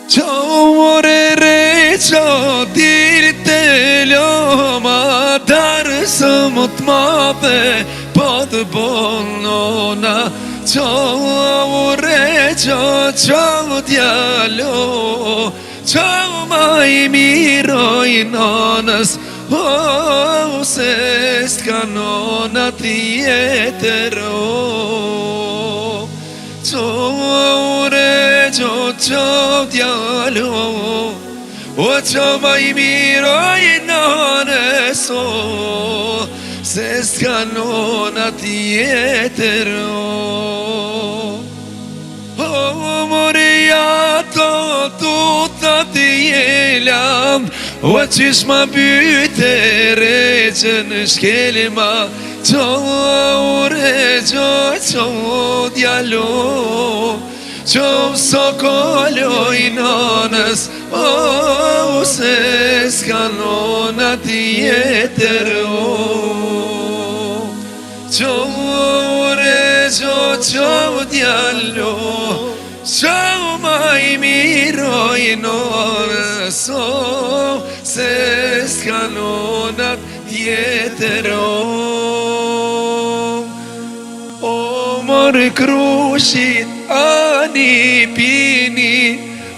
Çamore reço dirte loma darsa mutmabe pod bonona Çamore ço dialo Çamai miroi nonas o ses kanona tietero Çore ço dialo o çamai miroi nonas o ses kanona tietero Moria to t'jelam O qish ma bytere që në shkelima Qo ure qo djalo Qo sokolo i nanës O se s'kanona tjetër Qo ure qo djalo Qo ma i miroj nëso Se s'kanonat tjetëro O mërë krushit ani pini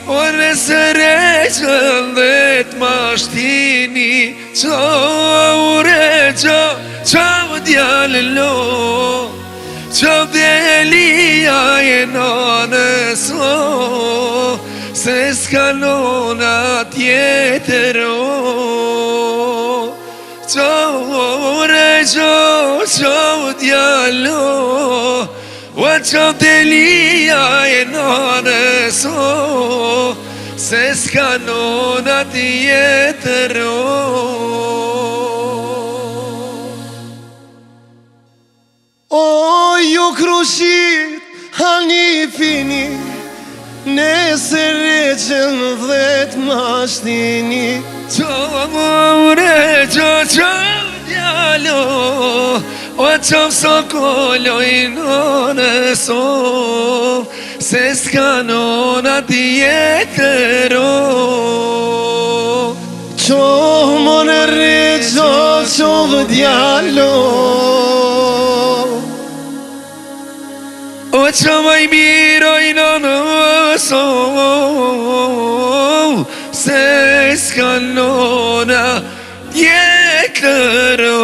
O nësë reqën dhe t'mashtini Qo ure qo djallo Qo djelia e nanës o Se s'kanona tjetëro Qo re qo djallo O qo djelia e nanës o Se s'kanona tjetëro O ju krushit hani fini Nëse reqën dhe t'mashtini Qamore qo djalo O qo sokolo i nanës o Se s'kanona tjetëro Qo mone reqo qo djalo O qo ma i miroj nanës o Se s'kanona tjetëro